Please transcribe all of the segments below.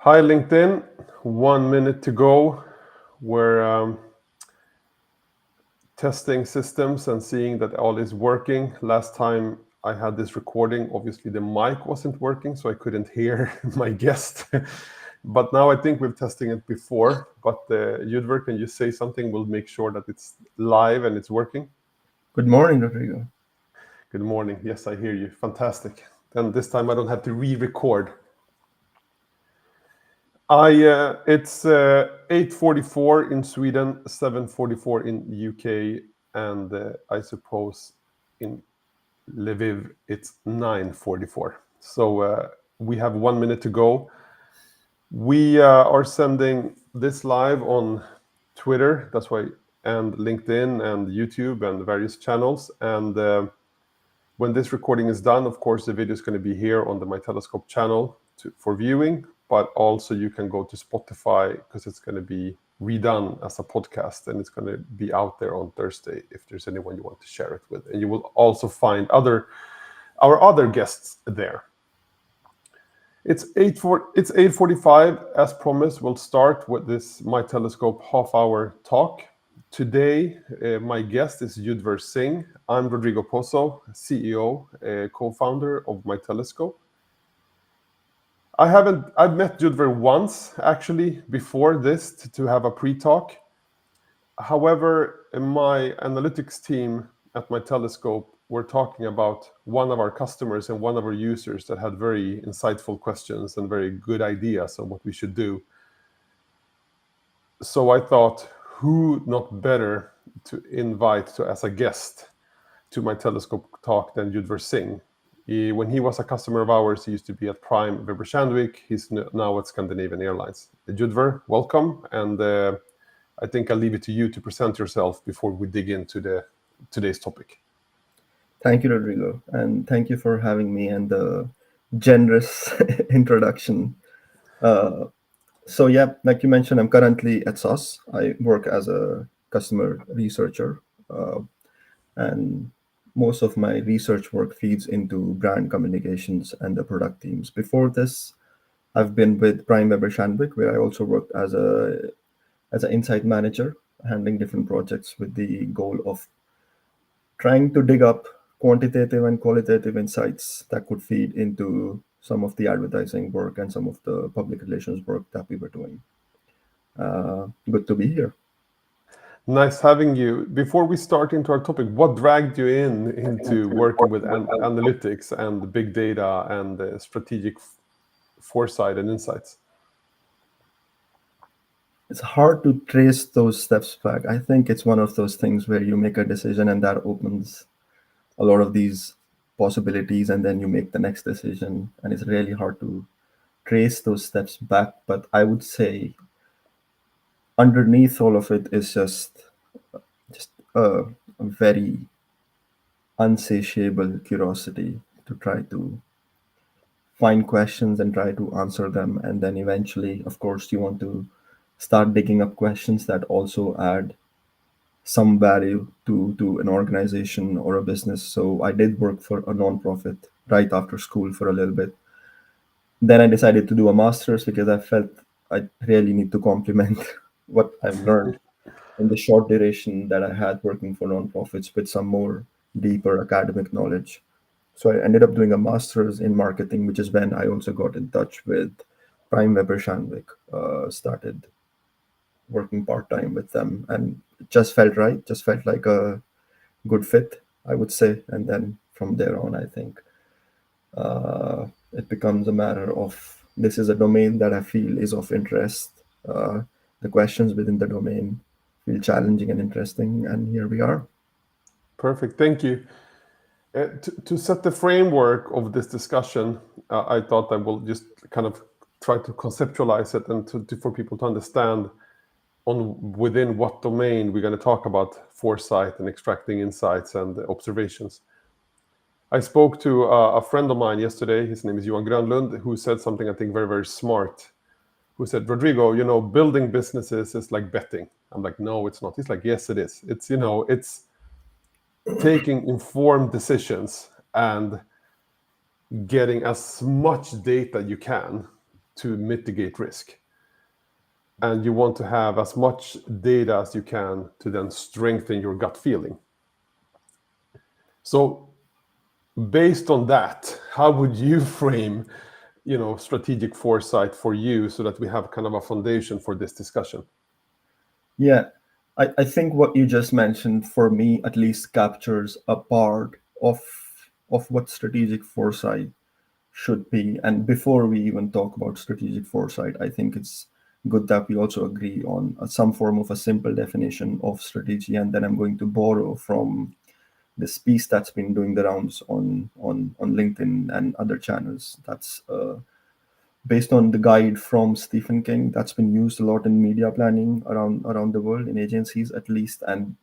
Hi, LinkedIn. 1 minute to go. We're testing systems and seeing that all is working. Last time I had this recording, obviously the mic wasn't working, so I couldn't hear my guest. But now I think we're testing it before. But Judver, can you say something? We'll make sure that it's live and it's working. Good morning, Rodrigo. Good morning. Yes, I hear you. Fantastic. And this time I don't have to re-record. It's 8:44 in Sweden, 7:44 in UK, and I suppose in Lviv it's 9:44. So we have 1 minute to go. We are sending this live on Twitter, that's why, and LinkedIn and YouTube and various channels. And when this recording is done, of course, the video is going to be here on the My Telescope channel for viewing, but also you can go to Spotify because it's going to be redone as a podcast and it's going to be out there on Thursday if there's anyone you want to share it with. And you will also find our other guests there. It's 8:45 as promised. We'll start with this My Telescope half-hour talk. Today, my guest is Judver Singh. I'm Rodrigo Pozo, CEO, co-founder of My Telescope. I've met Judver once actually before this to have a pre-talk. However, my analytics team at My Telescope were talking about one of our customers and one of our users that had very insightful questions and very good ideas on what we should do. So I thought, who not better to invite as a guest to My Telescope talk than Judver Singh. When he was a customer of ours, he used to be at Prime Weber Shandwick. He's now at Scandinavian Airlines. Judver, welcome. And I think I'll leave it to you to present yourself before we dig into today's topic. Thank you, Rodrigo. And thank you for having me and the generous introduction. So yeah, like you mentioned, I'm currently at SOS. I work as a customer researcher. And most of my research work feeds into brand communications and the product teams. Before this, I've been with Prime Weber Shandwick, where I also worked as an insight manager, handling different projects with the goal of trying to dig up quantitative and qualitative insights that could feed into some of the advertising work and some of the public relations work that we were doing. Good to be here. Nice having you. Before we start into our topic, what dragged you into working with analytics and big data and strategic foresight and insights? It's hard to trace those steps back. I think it's one of those things where you make a decision and that opens a lot of these possibilities, and then you make the next decision, and it's really hard to trace those steps back. But I would say underneath all of it is just a very unsatiable curiosity to try to find questions and try to answer them. And then eventually, of course, you want to start digging up questions that also add some value to an organization or a business. So I did work for a nonprofit right after school for a little bit. Then I decided to do a master's because I felt I really need to complement what I've learned in the short duration that I had working for nonprofits with some more deeper academic knowledge. So I ended up doing a master's in marketing, which is when I also got in touch with Prime Weber Shandwick, started working part-time with them, and it just felt right, just felt like a good fit, I would say. And then from there on, I think it becomes a matter of, this is a domain that I feel is of interest. The questions within the domain feel challenging and interesting, and here we are. Perfect, thank you. To set the framework of this discussion, I thought I will just kind of try to conceptualize it and for people to understand within what domain we're going to talk about foresight and extracting insights and observations. I spoke to a friend of mine yesterday. His name is Johan Grönlund, who said something I think very, very smart. Who said, Rodrigo, building businesses is like betting. I'm like, no, it's not. He's like, yes, it is. It's taking informed decisions and getting as much data you can to mitigate risk. And you want to have as much data as you can to then strengthen your gut feeling. So based on that, how would you frame, strategic foresight for you so that we have kind of a foundation for this discussion? Yeah, I think what you just mentioned, for me at least, captures a part of what strategic foresight should be. And before we even talk about strategic foresight, I think it's good that we also agree on some form of a simple definition of strategy. And then I'm going to borrow from this piece that's been doing the rounds on LinkedIn and other channels. That's based on the guide from Stephen King that's been used a lot in media planning around the world, in agencies at least. And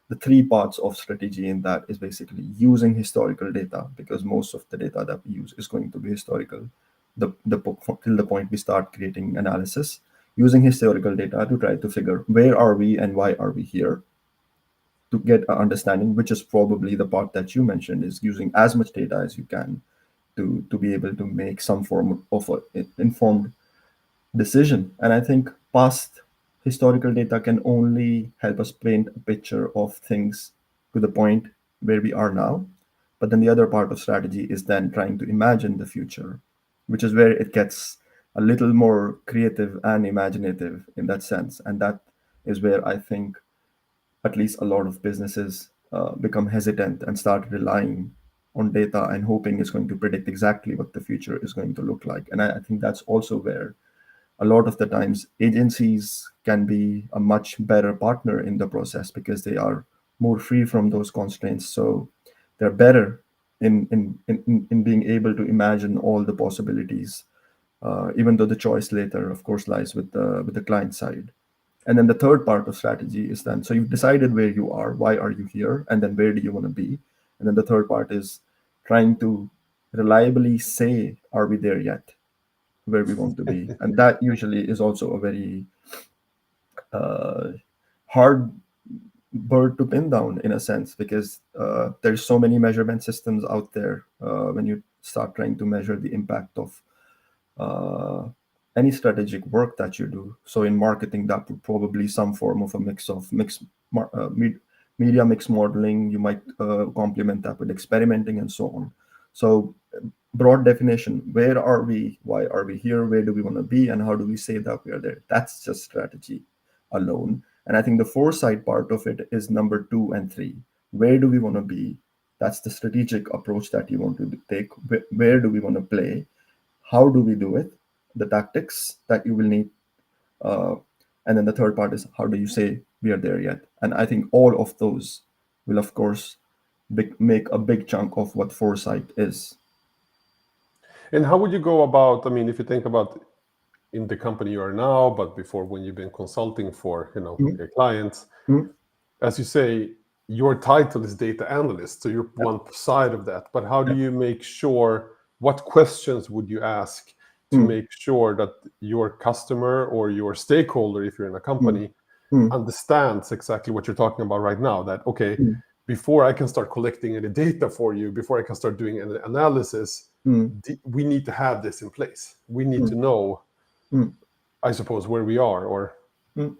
the three parts of strategy in that is basically using historical data, because most of the data that we use is going to be historical, till the point we start creating analysis, using historical data to try to figure where are we and why are we here, to get an understanding, which is probably the part that you mentioned, is using as much data as you can to be able to make some form of a informed decision. And I think past historical data can only help us paint a picture of things to the point where we are now. But then the other part of strategy is then trying to imagine the future, which is where it gets a little more creative and imaginative in that sense. And that is where I think at least a lot of businesses become hesitant and start relying on data and hoping it's going to predict exactly what the future is going to look like. And I think that's also where a lot of the times agencies can be a much better partner in the process, because they are more free from those constraints. So they're better in being able to imagine all the possibilities, even though the choice later, of course, lies with the client side. And then the third part of strategy is then, so you've decided where you are, why are you here, and then where do you want to be. And then the third part is trying to reliably say, are we there yet, where we want to be. And that usually is also a very uh, hard bird to pin down, in a sense, because there's so many measurement systems out there when you start trying to measure the impact of uh, any strategic work that you do. So in marketing, that would probably some form of a mix of media mix modeling. You might complement that with experimenting and so on. So broad definition: where are we, why are we here, where do we want to be, and how do we say that we are there? That's just strategy alone. And I think the foresight part of it is number two and three. Where do we want to be? That's the strategic approach that you want to take. Where do we want to play? How do we do it? The tactics that you will need. Uh, and then the third part is, how do you say we are there yet? And I think all of those will, of course, make a big chunk of what foresight is. And how would you go about, I mean, if you think about in the company you are now, but before when you've been consulting for, Mm, your clients, mm, as you say, your title is data analyst, so you're yeah, one side of that. But how do yeah, you make sure, what questions would you ask to mm, make sure that your customer or your stakeholder, if you're in a mm, company, mm, understands exactly what you're talking about right now? That, okay, mm, before I can start collecting any data for you, before I can start doing an analysis, mm, we need to have this in place. We need to mm, know, mm, I suppose, where we are, or mm.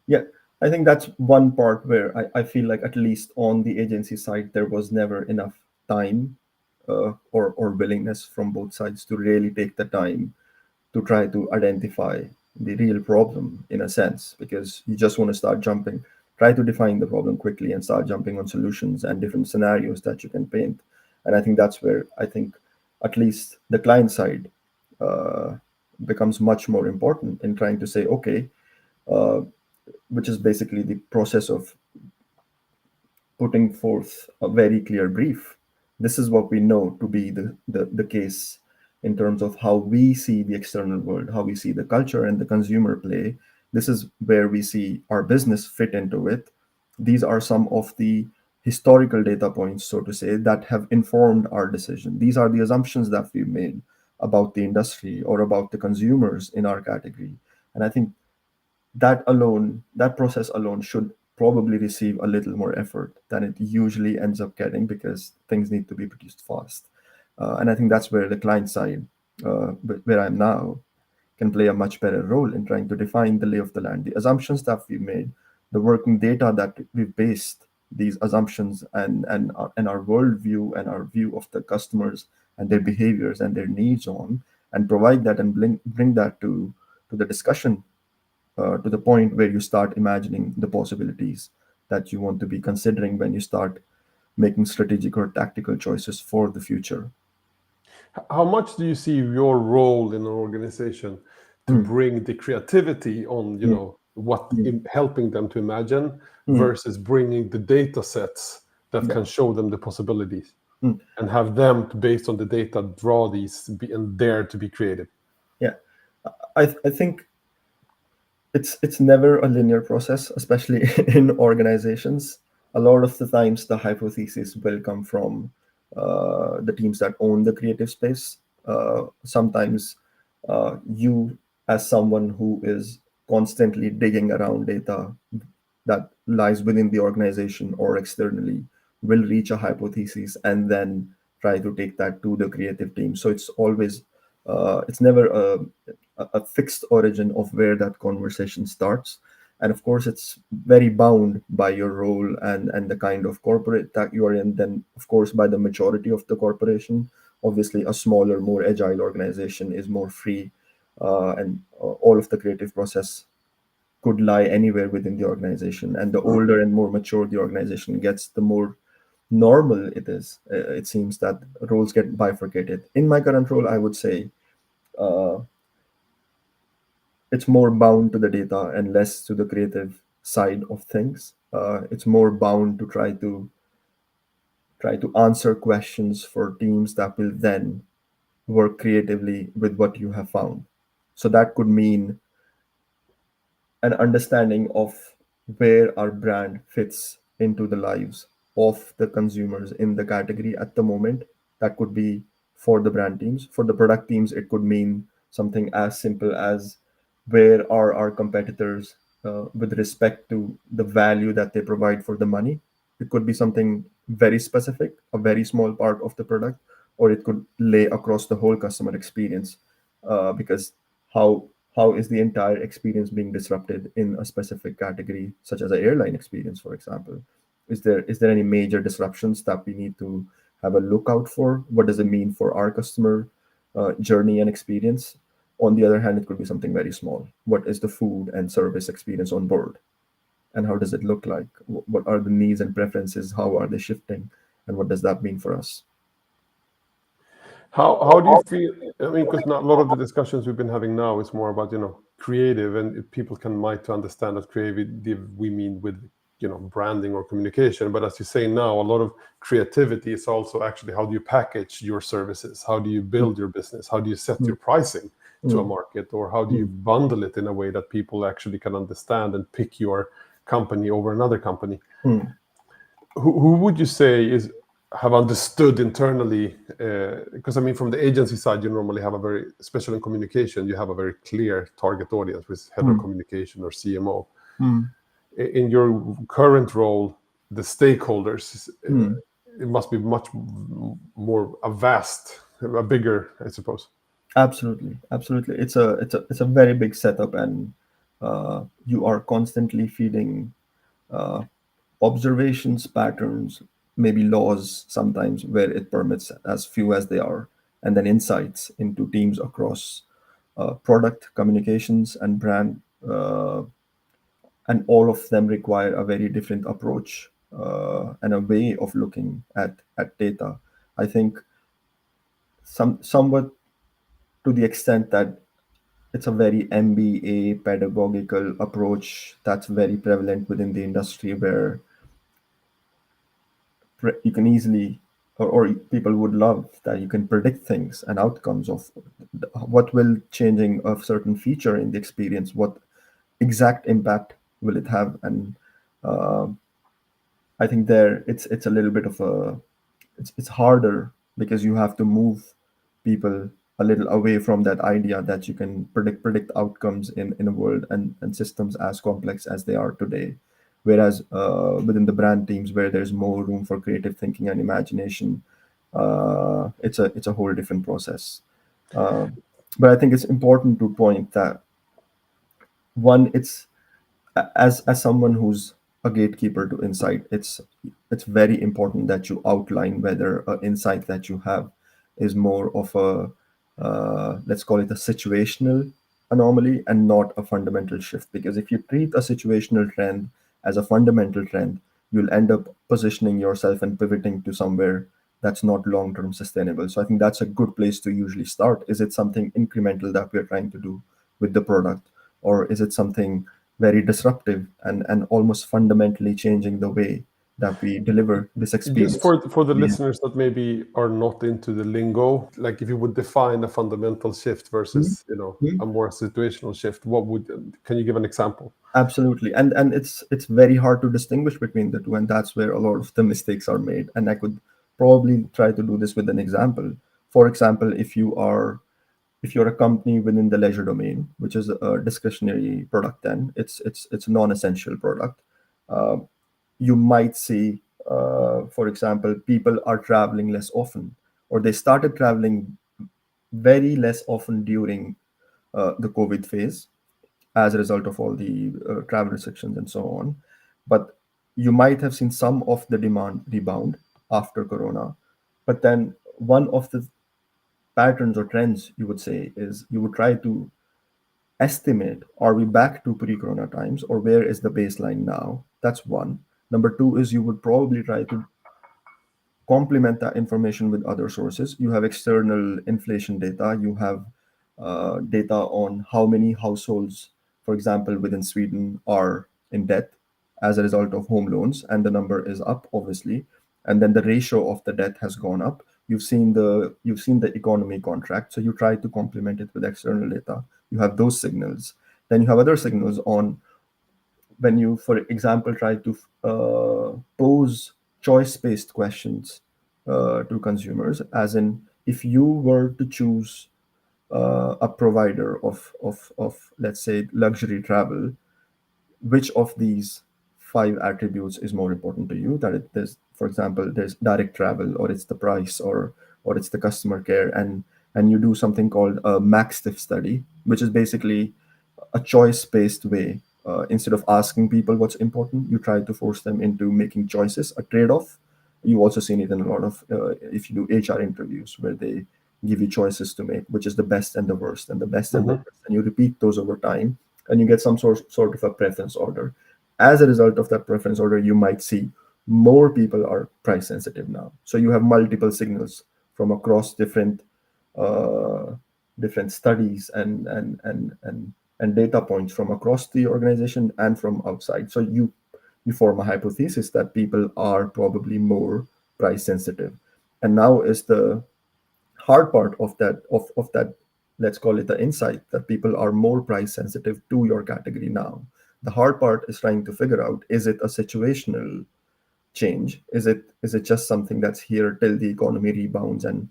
Yeah, I think that's one part where I feel like, at least on the agency side, there was never enough time or willingness from both sides to really take the time to try to identify the real problem, in a sense, because you just want to start jumping, try to define the problem quickly and start jumping on solutions and different scenarios that you can paint. And I think that's where I think at least the client side uh, becomes much more important in trying to say, okay, uh, which is basically the process of putting forth a very clear brief. This is what we know to be the case in terms of how we see the external world, how we see the culture and the consumer play. This is where we see our business fit into it. These are some of the historical data points, so to say, that have informed our decision. These are the assumptions that we've made about the industry or about the consumers in our category. And I think that process alone should probably receive a little more effort than it usually ends up getting, because things need to be produced fast. And I think that's where the client side, where I'm now, can play a much better role in trying to define the lay of the land, the assumptions that we've made, the working data that we've based these assumptions and our worldview and our view of the customers and their behaviors and their needs on, and provide that and bring that to the discussion, to the point where you start imagining the possibilities that you want to be considering when you start making strategic or tactical choices for the future. How much do you see your role in an organization to Mm, bring the creativity on, mm, what mm, in helping them to imagine mm. versus bringing the data sets that Yeah. can show them the possibilities Mm. and have them, based on the data, draw these and dare to be creative? Yeah. I think it's never a linear process, especially in organizations. A lot of the times, the hypothesis will come from the teams that own the creative space. Sometimes you, as someone who is constantly digging around data that lies within the organization or externally, will reach a hypothesis and then try to take that to the creative team. So it's always, it's never a fixed origin of where that conversation starts. And of course, it's very bound by your role and the kind of corporate that you are in, then, of course, by the majority of the corporation. Obviously, a smaller, more agile organization is more free, and all of the creative process could lie anywhere within the organization. And the older and more mature the organization gets, the more normal it is. It seems that roles get bifurcated. In my current role, I would say uh, it's more bound to the data and less to the creative side of things. It's more bound to try to answer questions for teams that will then work creatively with what you have found. So that could mean an understanding of where our brand fits into the lives of the consumers in the category at the moment. That could be for the brand teams. For the product teams, it could mean something as simple as where are our competitors with respect to the value that they provide for the money. It could be something very specific, a very small part of the product, or it could lay across the whole customer experience, because how how is the entire experience being disrupted in a specific category, such as an airline experience, for example? Is there any major disruptions that we need to have a lookout for? What does it mean for our customer journey and experience? On the other hand, it could be something very small. What is the food and service experience on board, and how does it look like? What are the needs and preferences? How are they shifting, and what does that mean for us? How do you feel? I mean, because not a lot of the discussions we've been having now is more about creative, and if people can might to understand that creative we mean with branding or communication. But as you say now, a lot of creativity is also actually how do you package your services, how do you Mm, build your business, how do you set mm, your pricing to a mm, market, or how do you mm, bundle it in a way that people actually can understand and pick your company over another company. mm, Who would you say is have understood internally, because I mean from the agency side you normally have a very, especially in communication, you have a very clear target audience with head of mm, communication or CMO. mm, In your current role, the stakeholders, mm. it must be much more a vast, a bigger, I suppose. Absolutely, absolutely. It's a very big setup, and you are constantly feeding uh, observations, patterns, maybe laws sometimes where it permits as few as they are, and then insights into teams across product, communications, and brand, and all of them require a very different approach and a way of looking at data. I think somewhat to the extent that it's a very MBA pedagogical approach that's very prevalent within the industry, where you can easily, or people would love that you can predict things and outcomes of what will changing a certain feature in the experience, what exact impact will it have. And uh, I think there it's a little bit of a, it's harder because you have to move people a little away from that idea that you can predict outcomes in a world and systems as complex as they are today. Whereas within the brand teams where there's more room for creative thinking and imagination, it's a whole different process. Uh, But I think it's important to point that, one, it's as someone who's a gatekeeper to insight, it's very important that you outline whether an insight that you have is more of a, let's call it a situational anomaly and not a fundamental shift. Because if you treat a situational trend as a fundamental trend, you'll end up positioning yourself and pivoting to somewhere that's not long term sustainable. So I think that's a good place to usually start. Is it something incremental that we're trying to do with the product, or is it something very disruptive and almost fundamentally changing the way that we deliver this Just experience? for the Yeah. listeners that maybe are not into the lingo, like if you would define a fundamental shift Mhm. versus, Mhm. a more situational shift, what would, can you give an example? Absolutely. And it's very hard to distinguish between the two, and that's where a lot of the mistakes are made. And I could probably try to do this with an example. For example, if you're a company within the leisure domain, which is a discretionary product, then it's a non-essential product. Uh, you might see, for example, people are traveling less often, or they started traveling very less often during the COVID phase as a result of all the travel restrictions and so on. But you might have seen some of the demand rebound after Corona. But then one of the patterns or trends you would say is you would try to estimate, are we back to pre-corona times, or where is the baseline now? That's one. Number two is you would probably try to complement that information with other sources. You have external inflation data, you have data on how many households, for example, within Sweden are in debt as a result of home loans, and the number is up, obviously. And then the ratio of the debt has gone up. You've seen the economy contract, so you try to complement it with external data. You have those signals. Then you have other signals on when you, for example, try to pose choice-based questions to consumers, as in, if you were to choose a provider of, let's say, luxury travel, which of these five attributes is more important to you? That there's, for example, there's direct travel, or it's the price, or it's the customer care, and you do something called a max study, which is basically a choice-based way. Instead of asking people what's important, you try to force them into making choices, a trade-off. You've also seen it in a lot of, if you do HR interviews, where they give you choices to make, which is the best and the worst, and the best and the Hmm. worst, and you repeat those over time, and you get some sort of a preference order. As a result of that preference order, you might see more people are price sensitive now. So you have multiple signals from across uh, different studies and data points from across the organization and from outside. So you form a hypothesis that people are probably more price sensitive. And now is the hard part of that, let's call it the insight, that people are more price sensitive to your category now. The hard part is trying to figure out, is it a situational change? Is it just something that's here till the economy rebounds and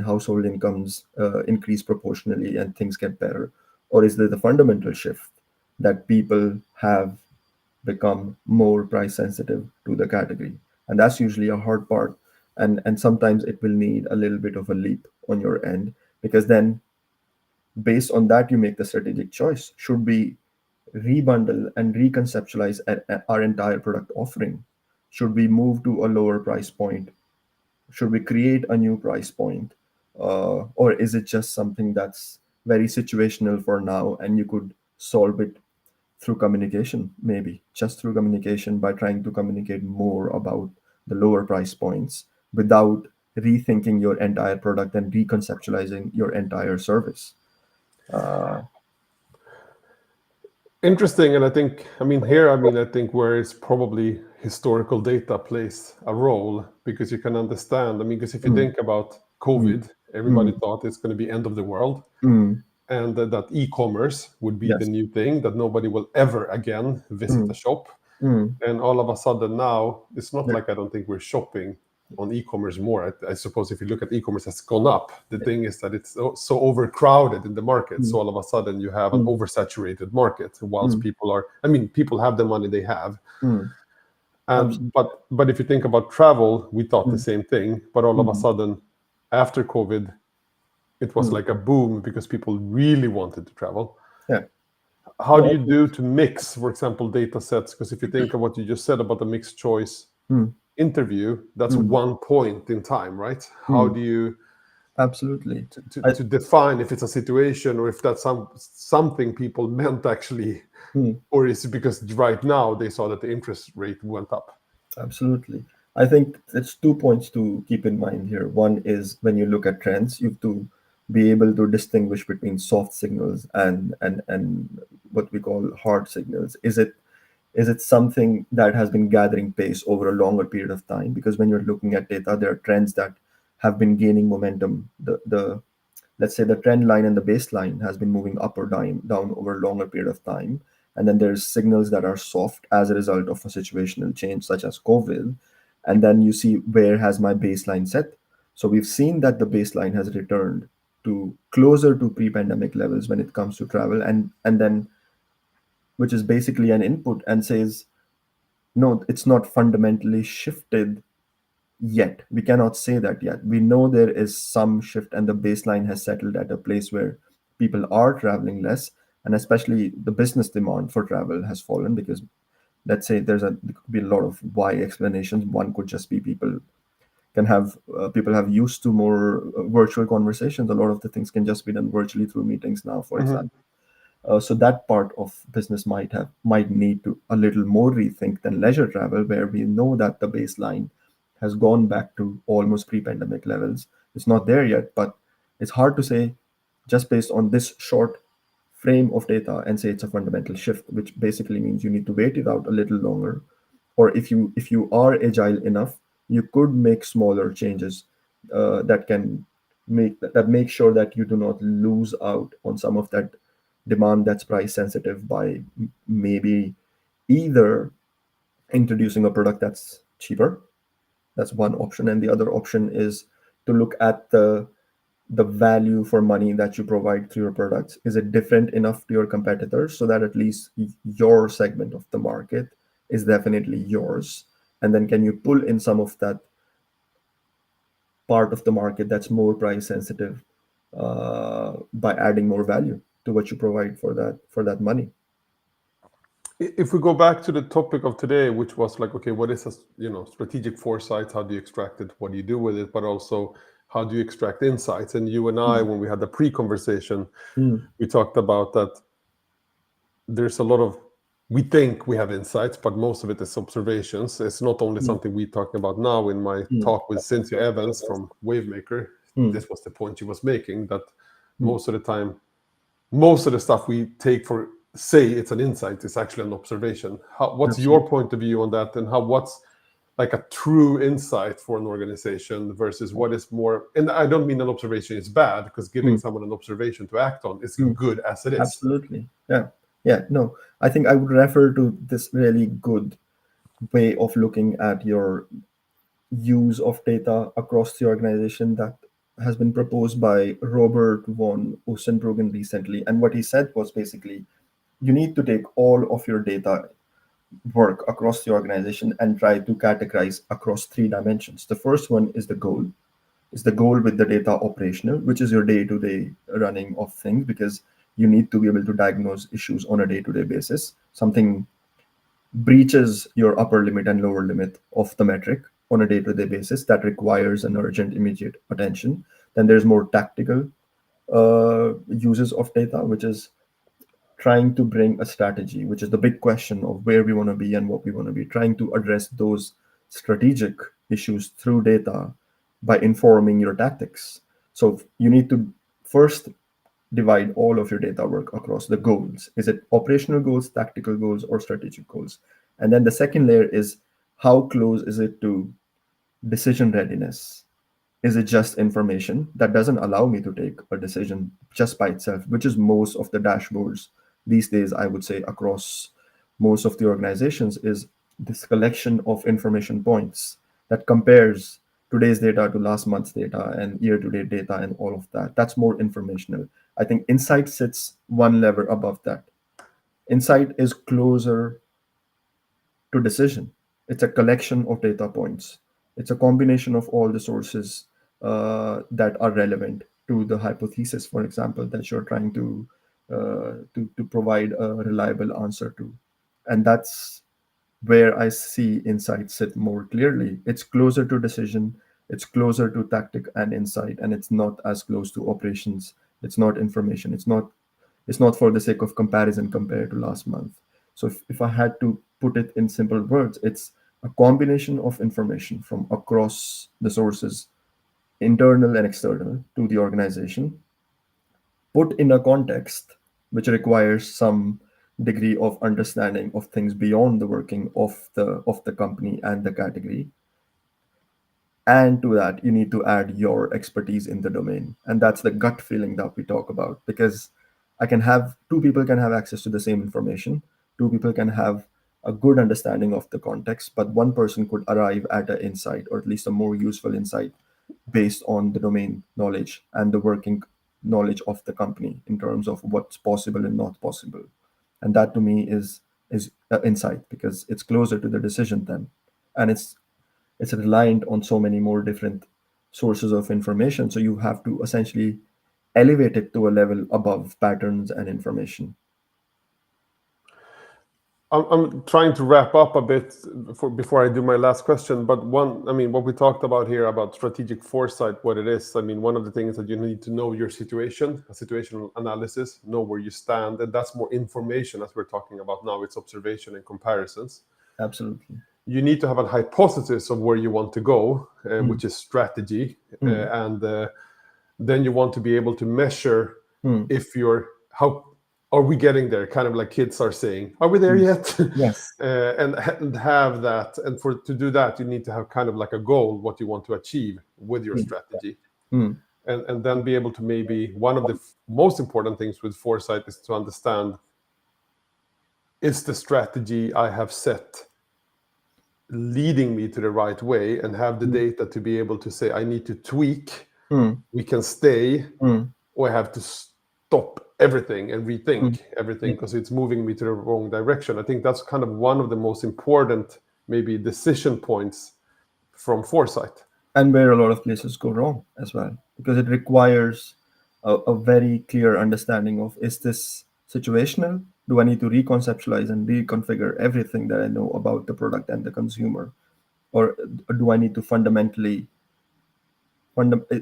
household incomes increase proportionally and things get better, or is there the fundamental shift that people have become more price sensitive to the category? And that's usually a hard part, and sometimes it will need a little bit of a leap on your end, because then based on that you make the strategic choice. Should we rebundle and reconceptualize our entire product offering? Should we move to a lower price point? Should we create a new price point? Or is it just something that's very situational for now, and you could solve it through communication, maybe just through communication, by trying to communicate more about the lower price points without rethinking your entire product and reconceptualizing your entire service? Uh, Interesting. And I think, here, I think where it's probably historical data plays a role, because you can understand, because if you mm, think about mm, COVID, everybody mm, thought it's going to be end of the world, mm, and that e-commerce would be the yes. new thing, that nobody will ever again visit a Mm, shop. mm, And all of a sudden now, it's not yeah, like I don't think we're shopping on e-commerce more. I suppose if you look at e-commerce, has gone up. The yeah. thing is that it's so overcrowded in the market. So Mm, all of a sudden you have an mm, oversaturated market. Whilst mm, people are, people have the money they have. mm, And absolutely. but if you think about travel, we thought the Mm, same thing. But all of a mm, sudden, after COVID, It was Hmm. like a boom because people really wanted to travel. Yeah. How do No, you of do course. to mix, for example, data sets? Because if you think of what you just said about the mixed choice Hmm. interview, that's Hmm. one point in time, right? How Hmm. do you Absolutely. I, to define if it's a situation or if that's something people meant actually, hmm. or is it because right now they saw that the interest rate went up? Absolutely. I think there's 2 points to keep in mind here. One is when you look at trends, you have to be able to distinguish between soft signals and what we call hard signals. Is it something that has been gathering pace over a longer period of time? Because when you're looking at data, there are trends that have been gaining momentum. The let's say the trend line and the baseline has been moving up or down over a longer period of time, and then there's signals that are soft as a result of a situational change such as COVID, and then you see where has my baseline set. So we've seen that the baseline has returned to closer to pre-pandemic levels when it comes to travel, and then which is basically an input and says no, it's not fundamentally shifted yet. We cannot say that yet. We know there is some shift, and the baseline has settled at a place where people are traveling less, and especially the business demand for travel has fallen because let's say there could be a lot of why explanations. One could just be people have used to more virtual conversations. A lot of the things can just be done virtually through meetings now, for Hmm. example. So that part of business might need to a little more rethink than leisure travel, where we know that the baseline has gone back to almost pre-pandemic levels. It's not there yet, but it's hard to say just based on this short frame of data and say it's a fundamental shift, which basically means you need to wait it out a little longer. Or if you are agile enough, you could make smaller changes that can make sure that you do not lose out on some of that demand that's price sensitive by maybe either introducing a product that's cheaper. That's one option, and the other option is to look at the value for money that you provide through your products. Is it different enough to your competitors so that at least your segment of the market is definitely yours? And then can you pull in some of that part of the market that's more price sensitive by adding more value to what you provide for that money? If we go back to the topic of today, which was like, okay, what is a strategic foresight? How do you extract it? What do you do with it? But also, how do you extract insights? And you and I, Mm, when we had the pre-conversation, mm, we talked about that there's a lot of we think we have insights, but most of it is observations. It's not only mm, something we're talking about now. In my mm, talk with Cynthia Evans from Wavemaker, mm, this was the point she was making, that mm. most of the time, most of the stuff we take for say it's an insight is actually an observation. What's your Absolutely. point of view on that, and what's like a true insight for an organization versus what is more? And I don't mean an observation is bad, because giving Mm, someone an observation to act on is mm. good as it is. Absolutely. Yeah. Yeah. No, I think I would refer to this really good way of looking at your use of data across the organization that has been proposed by Robert von Ostenbruggen recently. And what he said was basically you need to take all of your data work across the organization and try to categorize across three dimensions. The first one is the goal. Is the goal with the data operational, which is your day-to-day running of things, because you need to be able to diagnose issues on a day-to-day basis. Something breaches your upper limit and lower limit of the metric on a day-to-day basis that requires an urgent immediate attention. Then there's more tactical uses of data, which is trying to bring a strategy, which is the big question of where we want to be and what we want to be, trying to address those strategic issues through data by informing your tactics. So you need to first divide all of your data work across the goals. Is it operational goals, tactical goals, or strategic goals? And then the second layer is how close is it to decision readiness? Is it just information that doesn't allow me to take a decision just by itself, which is most of the dashboards these days, I would say, across most of the organizations, is this collection of information points that compares today's data to last month's data and year-to-date data and all of that. That's more informational. I think insight sits one level above that. Insight is closer to decision. It's a collection of data points. It's a combination of all the sources that are relevant. to the hypothesis, for example, that you're trying to provide a reliable answer to. And that's where I see insight sit more clearly. It's closer to decision, it's closer to tactic and insight, and it's not as close to operations. It's not information. It's not for the sake of comparison compared to last month. So if I had to put it in simple words, it's a combination of information from across the sources, internal and external, to the organization, put in a context which requires some degree of understanding of things beyond the working of the company and the category. And to that, you need to add your expertise in the domain, and that's the gut feeling that we talk about. Because I can have two people can have access to the same information, two people can have a good understanding of the context, but one person could arrive at an insight, or at least a more useful insight, based on the domain knowledge and the working knowledge of the company in terms of what's possible and not possible. And that to me is insight, because it's closer to the decision then, and it's reliant on so many more different sources of information. So you have to essentially elevate it to a level above patterns and information. I'm trying to wrap up a bit before I do my last question. But one, I mean, what we talked about here about strategic foresight, what it is. I mean, one of the things that you need to know your situation, a situational analysis, know where you stand, and that's more information as we're talking about now. It's observation and comparisons. Absolutely. You need to have a hypothesis of where you want to go, Mm, which is strategy, mm, and then you want to be able to measure mm, if you're how are we getting there, kind of like kids are saying, are we there mm. yet? Yes. And have that, and for to do that you need to have kind of like a goal, what you want to achieve with your Mm, strategy, mm, and then be able to, maybe one of the most important things with foresight is to understand, is the strategy I have set leading me to the right way, and have the mm, data to be able to say I need to tweak, mm, we can stay, mm, or I have to stop everything and rethink mm. everything Yeah. because it's moving me to the wrong direction. I think that's kind of one of the most important, maybe, decision points from foresight. And where a lot of places go wrong as well, because it requires a very clear understanding of, is this situational? Do I need to reconceptualize and reconfigure everything that I know about the product and the consumer? Or do I need to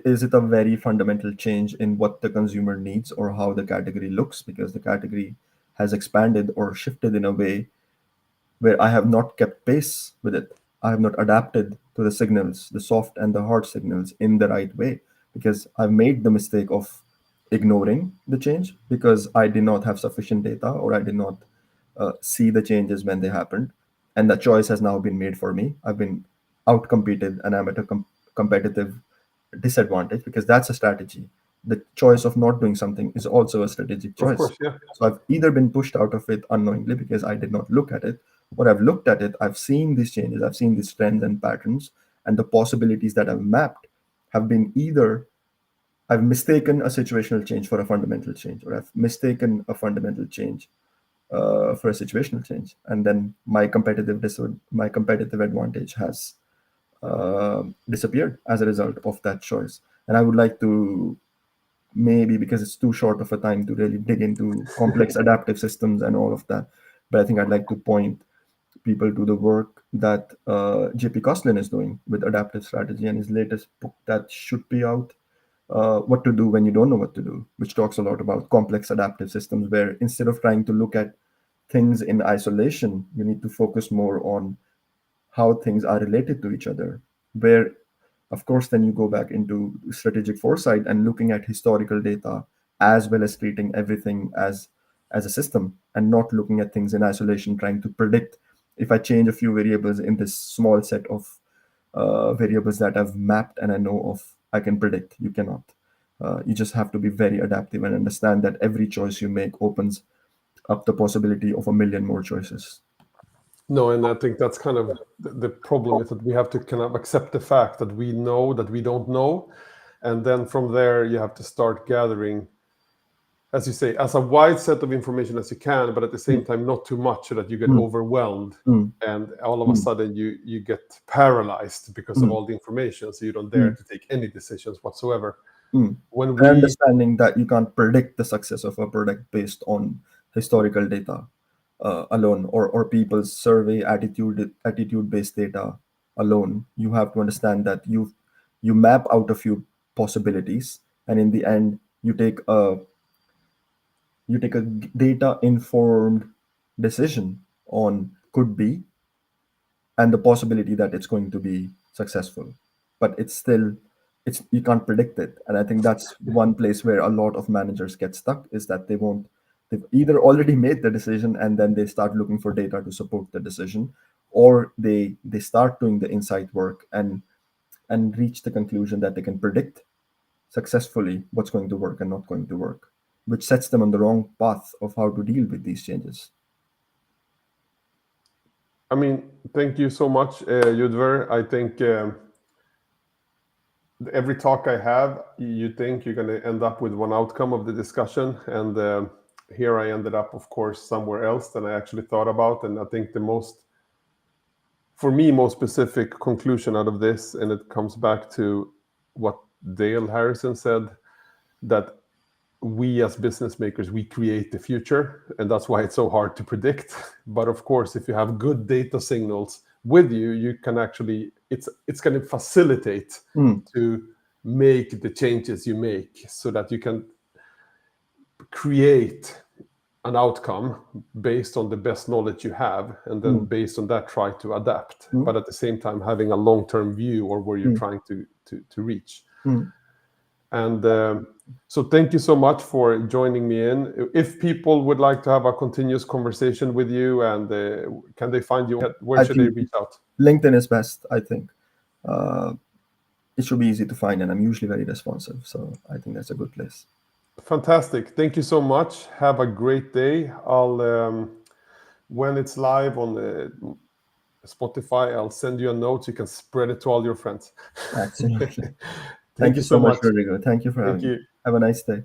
is it a very fundamental change in what the consumer needs or how the category looks, because the category has expanded or shifted in a way where I have not kept pace with it. I have not adapted to the signals, the soft and the hard signals, in the right way, because I've made the mistake of ignoring the change because I did not have sufficient data, or I did not see the changes when they happened. And the choice has now been made for me. I've been outcompeted, and I'm at a competitive disadvantage, because that's a strategy. The choice of not doing something is also a strategic Of choice. course, yeah. So I've either been pushed out of it unknowingly because I did not look at it, or I've looked at it, I've seen these changes, I've seen these trends and patterns, and the possibilities that I've mapped have been either I've mistaken a situational change for a fundamental change, or I've mistaken a fundamental change for a situational change, and then my competitive advantage has disappeared as a result of that choice. And I would like to, maybe because it's too short of a time to really dig into complex adaptive systems and all of that, but I think I'd like to point people to the work that JP Coslin is doing with adaptive strategy, and his latest book that should be out, What to Do When You Don't Know What to Do, which talks a lot about complex adaptive systems, where instead of trying to look at things in isolation, you need to focus more on how things are related to each other. Where, of course, then you go back into strategic foresight and looking at historical data, as well as treating everything as a system, and not looking at things in isolation, trying to predict, if I change a few variables in this small set of variables that I've mapped and I know of, I can predict. You cannot. You just have to be very adaptive and understand that every choice you make opens up the possibility of a million more choices. No, and I think that's kind of the problem, is that we have to kind of accept the fact that we know that we don't know, and then from there you have to start gathering, as you say, as a wide set of information as you can, but at the same Mm, time not too much so that you get mm, overwhelmed, mm, and all of a mm, sudden you get paralyzed because of mm, all the information, so you don't dare mm, to take any decisions whatsoever. When And we, understanding that you can't predict the success of a product based on historical data alone, or people's survey attitude based data alone. You have to understand that you map out a few possibilities, and in the end you take a data informed decision on could be and the possibility that it's going to be successful. But it's still, it's, you can't predict it. And I think that's one place where a lot of managers get stuck, is that they've either already made the decision and then they start looking for data to support the decision, or they start doing the insight work and reach the conclusion that they can predict successfully what's going to work and not going to work, which sets them on the wrong path of how to deal with these changes. I mean, thank you so much, Yudver. I think every talk I have, you think you're going to end up with one outcome of the discussion. And here I ended up, of course, somewhere else than I actually thought about. And I think the most, for me, most specific conclusion out of this, and it comes back to what Dale Harrison said, that we as business makers, we create the future, and that's why it's so hard to predict. But of course, if you have good data signals with you, you can actually, it's going to facilitate to make the changes you make, so that you can create an outcome based on the best knowledge you have, and then based on that try to adapt, but at the same time having a long-term view or where you're trying to reach. And so thank you so much for joining me in. If people would like to have a continuous conversation with you, and can they find you? Where I should they think reach out? LinkedIn is best, I think. It should be easy to find, and I'm usually very responsive. So I think that's a good place. Fantastic. Thank you so much. Have a great day. I'll, when it's live on Spotify, I'll send you a note. You can spread it to all your friends. Absolutely. Thank Thank you you so so much, much. Rodrigo. Thank you for Thank having me. you. Have a nice day.